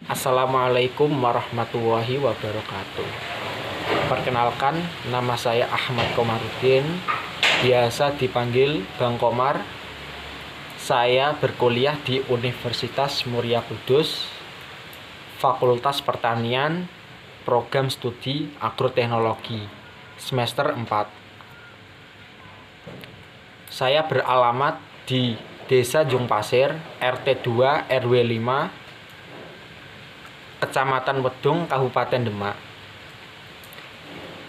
Assalamualaikum warahmatullahi wabarakatuh. Perkenalkan, nama saya Ahmad Komarudin, biasa dipanggil Bang Komar. Saya berkuliah di Universitas Muria Kudus, Fakultas Pertanian, Program Studi Agroteknologi, semester 4. Saya beralamat di Desa Jungpasir, RT 2 RW 5, Kecamatan Wedung, Kabupaten Demak.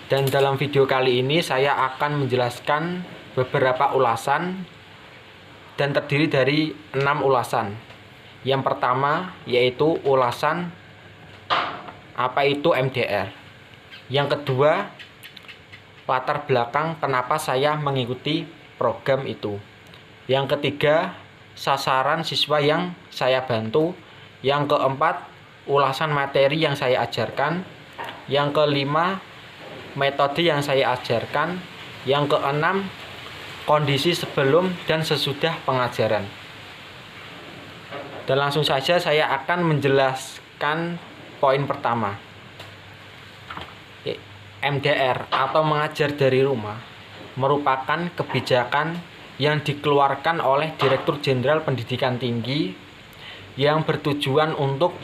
Dan dalam video kali ini saya akan menjelaskan beberapa ulasan dan terdiri dari 6 ulasan. Yang pertama yaitu ulasan apa itu MDR. Yang kedua, latar belakang kenapa saya mengikuti program itu. Yang ketiga, sasaran siswa yang saya bantu. Yang keempat, ulasan materi yang saya ajarkan. Yang kelima, metode yang saya ajarkan. Yang keenam, kondisi sebelum dan sesudah pengajaran. Dan langsung saja saya akan menjelaskan poin pertama. MDR atau mengajar dari rumah merupakan kebijakan yang dikeluarkan oleh Direktur Jenderal Pendidikan Tinggi yang bertujuan untuk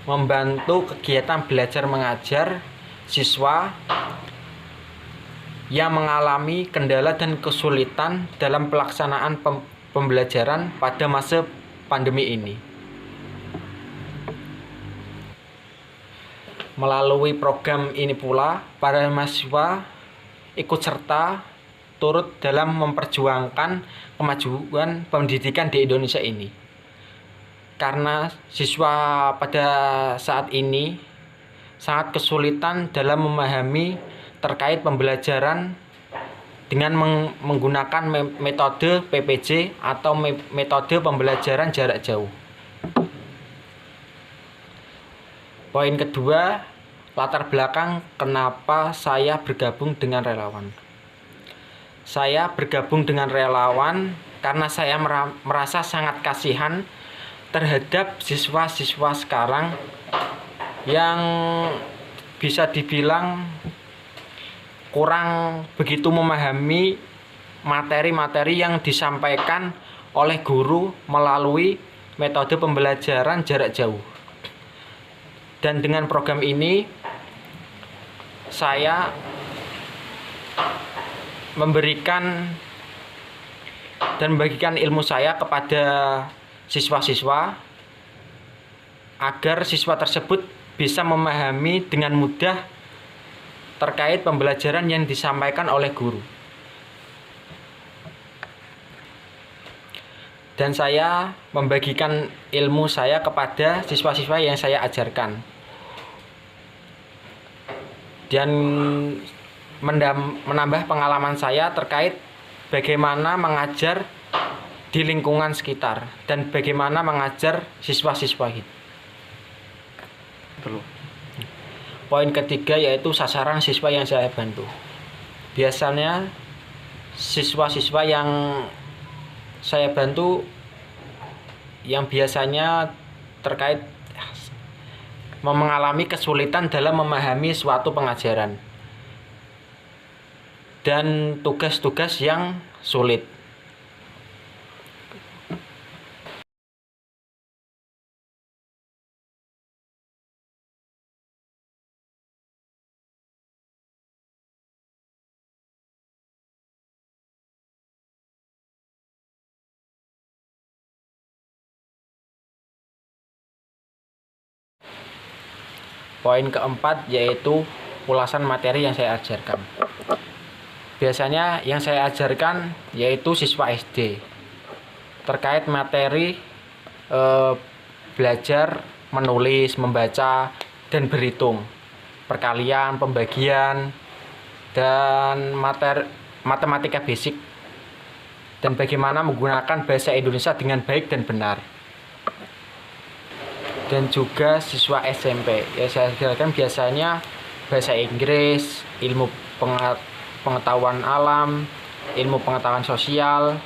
membantu kegiatan belajar mengajar siswa yang mengalami kendala dan kesulitan dalam pelaksanaan pembelajaran pada masa pandemi ini. Melalui program ini pula, para mahasiswa ikut serta turut dalam memperjuangkan kemajuan pendidikan di Indonesia ini. Karena siswa pada saat ini sangat kesulitan dalam memahami terkait pembelajaran dengan menggunakan metode PPJ atau metode pembelajaran jarak jauh. Poin kedua, latar belakang kenapa saya bergabung dengan relawan. Saya bergabung dengan relawan karena saya merasa sangat kasihan terhadap siswa-siswa sekarang yang bisa dibilang kurang begitu memahami materi-materi yang disampaikan oleh guru melalui metode pembelajaran jarak jauh. Dan dengan program ini saya memberikan dan membagikan ilmu saya kepada siswa-siswa agar siswa tersebut bisa memahami dengan mudah terkait pembelajaran yang disampaikan oleh guru. Dan saya membagikan ilmu saya kepada siswa-siswa yang saya ajarkan. Dan menambah pengalaman saya terkait bagaimana mengajar di lingkungan sekitar dan bagaimana mengajar siswa-siswa itu. Poin ketiga yaitu sasaran siswa yang saya bantu. Biasanya siswa-siswa yang saya bantu yang biasanya terkait mengalami kesulitan dalam memahami suatu pengajaran dan tugas-tugas yang sulit. Poin keempat yaitu ulasan materi yang saya ajarkan. Biasanya yang saya ajarkan yaitu siswa SD terkait materi belajar menulis, membaca, dan berhitung, perkalian, pembagian, dan matematika basic, dan bagaimana menggunakan bahasa Indonesia dengan baik dan benar. Dan juga siswa SMP ya saya ajarkan biasanya bahasa Inggris, ilmu pengetahuan alam, ilmu pengetahuan sosial,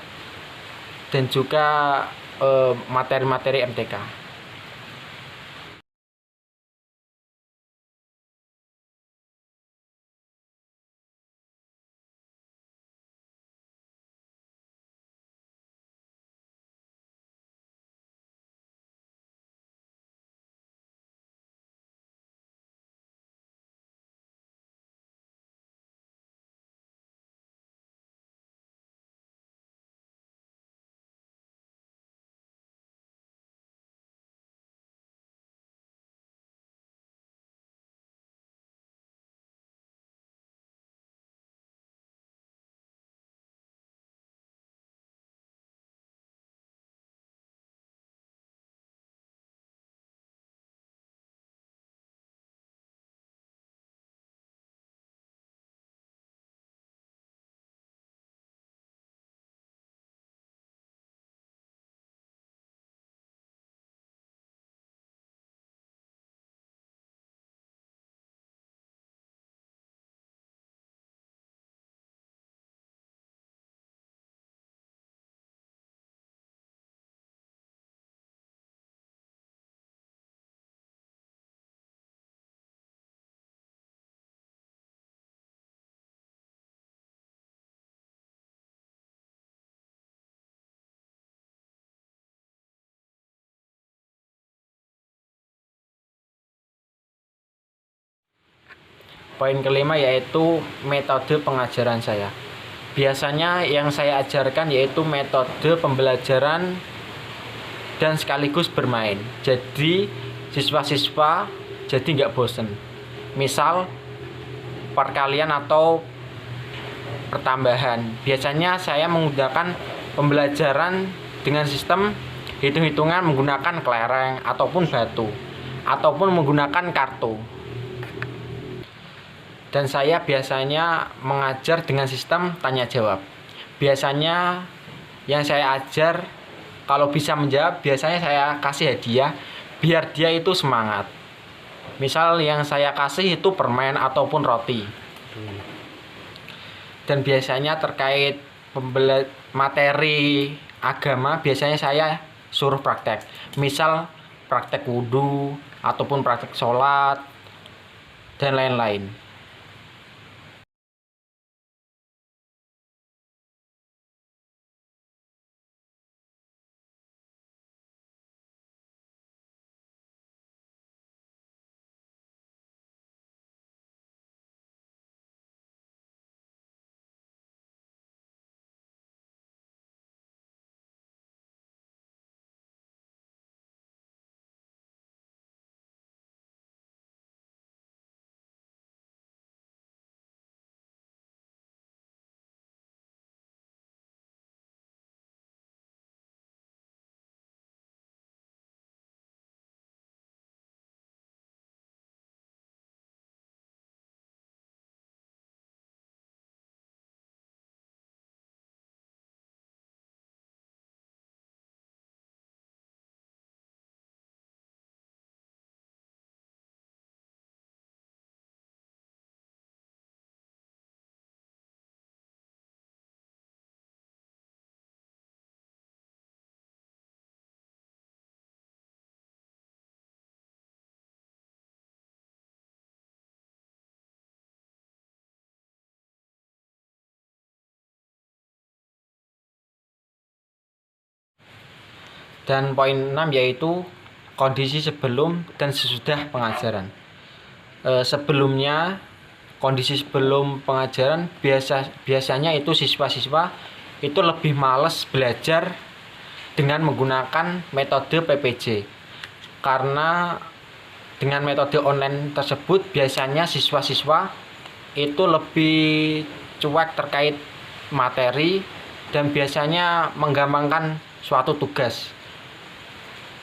dan juga materi-materi MTK. Poin kelima yaitu metode pengajaran saya. Biasanya yang saya ajarkan yaitu metode pembelajaran dan sekaligus bermain. Jadi siswa-siswa jadi nggak bosen. Misal perkalian atau pertambahan. Biasanya saya menggunakan pembelajaran dengan sistem hitung-hitungan menggunakan kelereng ataupun batu ataupun menggunakan kartu. Dan saya biasanya mengajar dengan sistem tanya jawab. Biasanya yang saya ajar kalau bisa menjawab, biasanya saya kasih hadiah biar dia itu semangat. Misal yang saya kasih itu permen ataupun roti. Dan biasanya terkait materi agama, biasanya saya suruh praktek. Misal praktek wudhu ataupun praktek sholat dan lain-lain. Dan poin 6 yaitu kondisi sebelum dan sesudah pengajaran. Sebelumnya, kondisi sebelum pengajaran biasanya itu siswa-siswa itu lebih males belajar dengan menggunakan metode PPJ. Karena dengan metode online tersebut biasanya siswa-siswa itu lebih cuek terkait materi dan biasanya menggampangkan suatu tugas.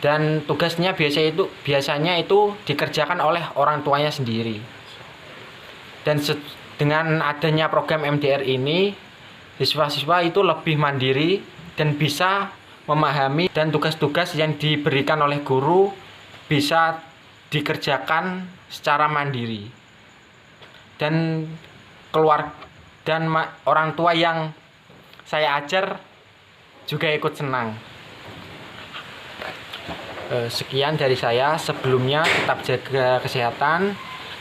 Dan tugasnya biasanya itu dikerjakan oleh orang tuanya sendiri. Dan dengan adanya program MDR ini, siswa-siswa itu lebih mandiri dan bisa memahami, dan tugas-tugas yang diberikan oleh guru bisa dikerjakan secara mandiri. Dan orang tua yang saya ajar juga ikut senang. Sekian dari saya. Sebelumnya tetap jaga kesehatan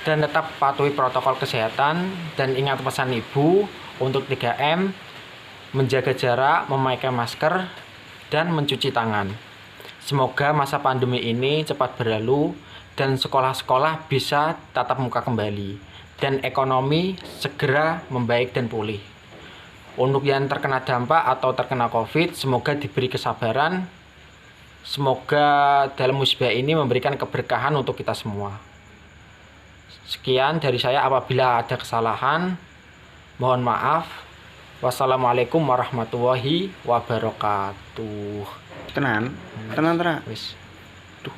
dan tetap patuhi protokol kesehatan, dan ingat pesan ibu untuk 3M, menjaga jarak, memakai masker, dan mencuci tangan. Semoga masa pandemi ini cepat berlalu dan sekolah-sekolah bisa tatap muka kembali dan ekonomi segera membaik dan pulih. Untuk yang terkena dampak atau terkena COVID, semoga diberi kesabaran. Semoga dalam musibah ini memberikan keberkahan untuk kita semua. Sekian dari saya. Apabila ada kesalahan, mohon maaf. Wassalamualaikum warahmatullahi wabarakatuh. Tenan, tenan. Wis. Duh.